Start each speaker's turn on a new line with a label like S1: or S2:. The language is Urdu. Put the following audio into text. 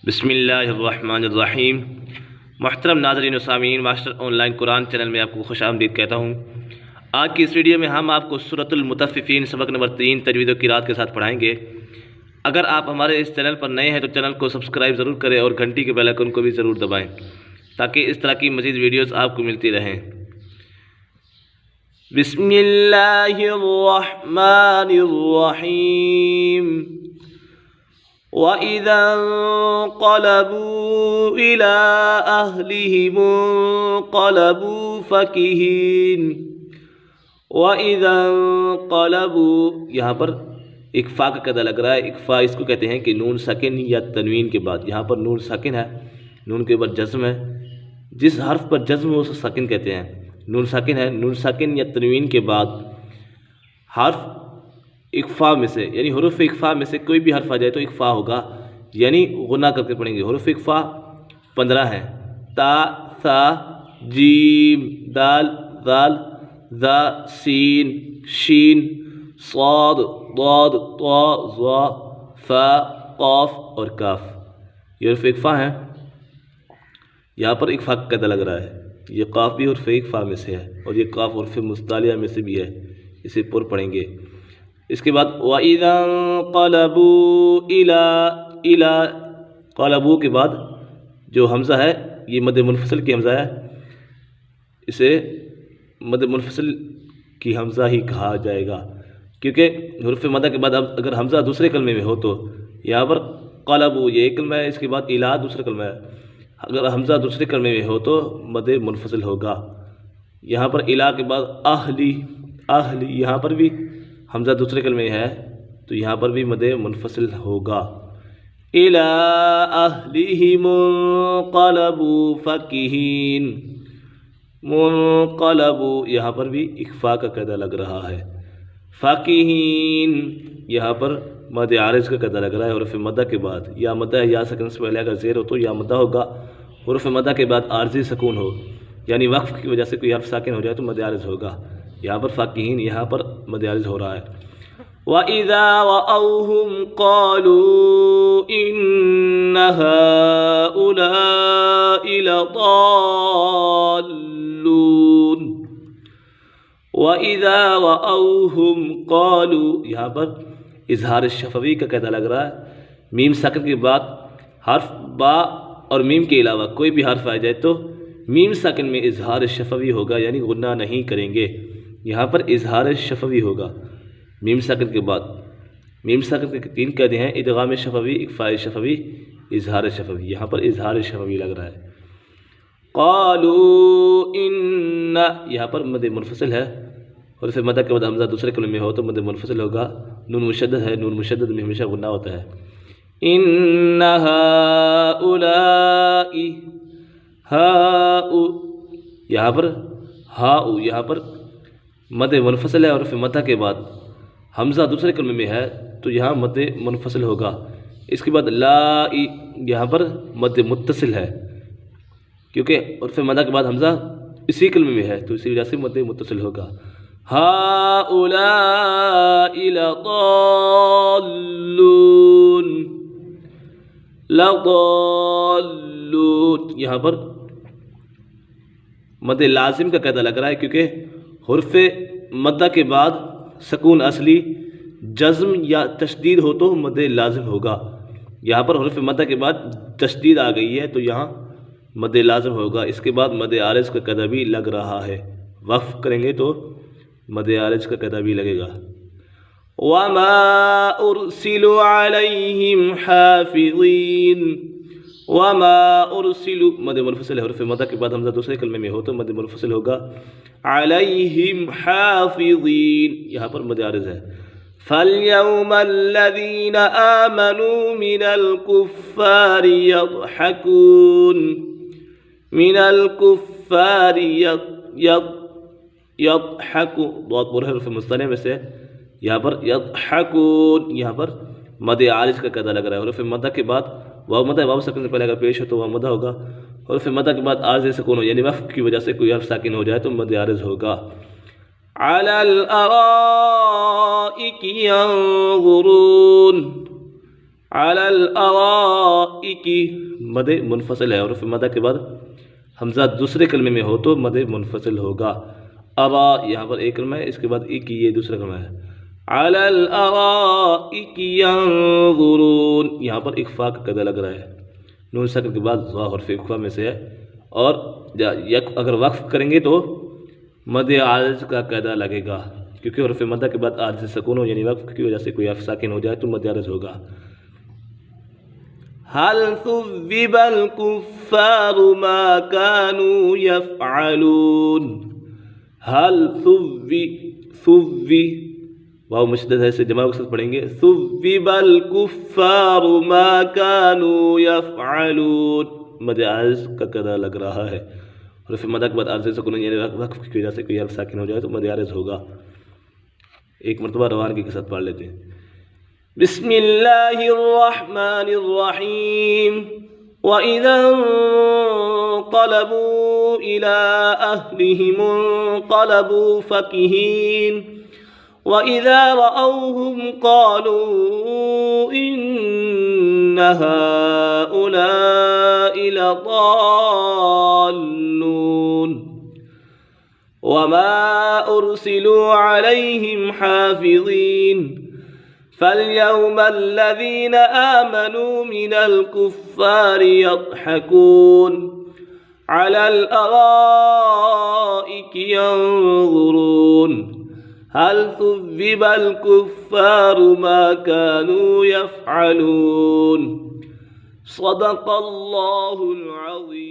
S1: بسم اللہ الرحمن الرحیم۔ محترم ناظرین و سامعین، master on line Quran channel میں آپ کو خوش آمدید کہتا ہوں۔ آج کی اس ویڈیو میں ہم آپ کو سورۃ المطففین سبق نمبر 3 تجوید و قرات کے ساتھ پڑھائیں گے۔ اگر آپ ہمارے اس چینل پر نئے ہیں تو چینل کو سبسکرائب ضرور کریں اور گھنٹی کے بیل آئیکن کو بھی ضرور دبائیں تاکہ اس طرح کی مزید ویڈیوز آپ کو ملتی رہیں۔ بسم اللہ الرحمن الرحیم۔ وَإِذَا انقلبوا إِلَىٰ أَهْلِهِمُ انقلبوا فَكِهِينَ۔ وَإِذَا انقلبوا، یہاں پر اکفا کا قاعدہ لگ رہا ہے۔ اکفا اس کو کہتے ہیں کہ نون ساکن یا تنوین کے بعد، یہاں پر نون ساکن ہے، نون کے بعد جزم ہے، جس حرف پر جزم ہو اسے ساکن کہتے ہیں۔ نون ساکن ہے، نون ساکن یا تنوین کے بعد حرف اکفا میں سے، یعنی حروف اکفا میں سے کوئی بھی حرف آ جائے تو اکفا ہوگا، یعنی غنہ کر کے پڑھیں گے۔ حروف اکفا 15 ہیں: تا، ثا، جیم، دال، ذال، ذا، سین، شین، صاد، ضاد، طا، ظا، فا، قاف اور کاف۔ یہ حروف اکفا ہیں۔ یہاں پر اکفا کا قاعدہ لگ رہا ہے، یہ قاف بھی حروف اکفا میں سے ہے اور یہ قاف حروف مستعلیہ میں سے بھی ہے، اسے پر پڑھیں گے۔ اس کے بعد وَإِذَا انقلبوا إِلَىٰ قلبوا کے بعد جو حمزہ ہے یہ مد منفصل کی حمزہ ہے، اسے مد منفصل کی حمزہ ہی کہا جائے گا، کیونکہ حروف مدہ کے بعد اب اگر حمزہ دوسرے کلمے میں ہو تو یہاں پر قلبوا یہ ایک کلمہ ہے، اس کے بعد إِلَىٰ دوسرا کلمہ ہے، اگر حمزہ دوسرے کلمے میں ہو تو مد منفصل ہوگا۔ یہاں پر إِلَىٰ کے بعد اہلی، یہاں پر بھی حمزہ دوسرے کلمے ہے تو یہاں پر بھی مد منفصل ہوگا۔ إِلَىٰ أَهْلِهِمُ انقلبوا فَكِهِينَ، منقلبوا یہاں پر بھی اکفا کا قاعدہ لگ رہا ہے۔ فَكِهِينَ یہاں پر مد عارض کا قاعدہ لگ رہا ہے حروف مدہ کے بعد، یا مدہ یا سکن سے پہلے اگر زیر ہو تو یا مدہ ہوگا، حروف مدہ کے بعد عارضی سکون ہو یعنی وقف کی وجہ سے کوئی حرف ساکن ہو جائے تو مد عارض ہوگا۔ یہاں پر فاکہین، یہاں پر مد عارض ہو رہا ہے۔ وَإِذَا رَأَوْهُمْ قَالُوا إِنَّ هَٰؤُلَاءِ لَضَالُّونَ۔ وَإِذَا رَأَوْهُمْ قَالُوا یہاں پر اظہار شفوی کا قاعدہ لگ رہا ہے۔ میم ساکن کے بعد حرف با اور میم کے علاوہ کوئی بھی حرف آ جائے تو میم ساکن میں اظہار شفوی ہوگا، یعنی غنہ نہیں کریں گے۔ یہاں پر اظہار شفوی ہوگا میم ساکن کے بعد۔ میم ساکن کے 3 قاعدے ہیں: ادغام شفوی، اخفاء شفوی، اظہار شفوی۔ یہاں پر اظہار شفوی لگ رہا ہے۔ قالوا ان، یہاں پر مد منفصل ہے، حروف مدہ کے بعد حمزہ دوسرے کلمے میں ہو تو مد منفصل ہوگا۔ نون مشدد ہے، نون مشدد میں ہمیشہ غنہ ہوتا ہے۔ ان هؤلاء، یہاں پر یہاں پر مد منفصل ہے، حروف مدہ کے بعد حمزہ دوسرے کلمے میں ہے تو یہاں مد منفصل ہوگا۔ اس کے بعد لا، یہاں پر مد متصل ہے، کیونکہ حروف مدہ کے بعد حمزہ اسی کلمے میں ہے تو اسی وجہ سے مد متصل ہوگا۔ هؤلاء لضالون، یہاں پر مد لازم کا قاعدہ لگ رہا ہے، کیونکہ حرف مدہ کے بعد سکون اصلی، جزم یا تشدید ہو تو مد لازم ہوگا۔ یہاں پر حرف مدہ کے بعد تشدید آ گئی ہے تو یہاں مد لازم ہوگا۔ اس کے بعد مد عارض کا قاعدہ بھی لگ رہا ہے، وقف کریں گے تو مد عارض کا قاعدہ بھی لگے گا۔ وَمَا أُرْسِلُوا عَلَيْهِمْ حَافِظِينَ، وَمَا أُرْسِلُوا مد منفصل ہے، حروف مدہ کے بعد حمزہ دوسرے کلمے میں ہو تو مد منفصل ہوگا۔ عَلَيْهِمْ حَافِظِينَ یہاں پر مد عارض ہے۔ فَالْيَوْمَ الَّذِينَ آمَنُوا مِنَ الْكُفَّارِ يَضْحَكُونَ، مِنَ الْكُفَّارِ يَضْحَكُ بہت پر حروف مستعلیہ میں سے، یہاں پر یضحکون، یہاں پر مد عارض کا قاعدہ لگ رہا ہے۔ حروف مدہ کے بعد واو مدہ، واو ساکن سے پہلے اگر پیش ہو تو واو مدہ ہوگا۔ حروف مدہ کے بعد عارض سکون ہو یعنی وقف کی وجہ سے کوئی حرف ساکن ہو جائے تو مد عارض ہوگا۔ علی الارائک ینظرون، علی الارائک، مد منفصل ہے، حروف مدہ کے بعد حمزہ دوسرے کلمے میں ہو تو مد منفصل ہوگا. ارا یہاں پر ایک کلمہ ہے، اس کے بعد ایک یہ دوسرا کلمہ ہے. علی الارائک ینظرون، یہاں پر اخفاء کا قاعدہ لگ رہا ہے، نون ساکن کے بعد ظا حرف اخفاء میں سے ہے، اور اگر وقف کریں گے تو مد عارض کا قاعدہ لگے گا، کیونکہ حرف مدہ کے بعد عارض سکون ہو، یعنی وقف کی وجہ سے کوئی حرف ساکن ہو جائے تو مد عارض ہوگا. هل ثوب الكفار ما كانوا يفعلون. هل ثوب واو مشدد ہے، سے جمع کے ساتھ پڑھیں گے. ثوب الكفار ما كانوا يفعلون، مد عارض کا قاعدہ لگ رہا ہے، حرف مدہ کے بعد عارض سکون یعنی وقف کی وجہ سے کوئی حرف ساکن ہو جائے تو مد عارض ہوگا. ایک مرتبہ روانگی کے ساتھ پڑھ لیتے ہیں. بسم اللہ الرحمن الرحیم. وَإِذَا انقلبوا إِلَىٰ أَهْلِهِمُ انقلبوا فَكِهِينَ. وَإِذَا رَأَوْهُمْ قَالُوا إِنَّ هَٰؤُلَاءِ لَضَالُّونَ. وَمَا أُرْسِلُوا عَلَيْهِمْ حَافِظِينَ. فَالْيَوْمَ الَّذِينَ آمَنُوا مِنَ الْكُفَّارِ يَضْحَكُونَ عَلَى الْأَرَائِكِ يَنظُرُونَ هَلْ ثُوِّبَ الْكُفَّارُ مَا كَانُوا يَفْعَلُونَ. صدق الله العظيم.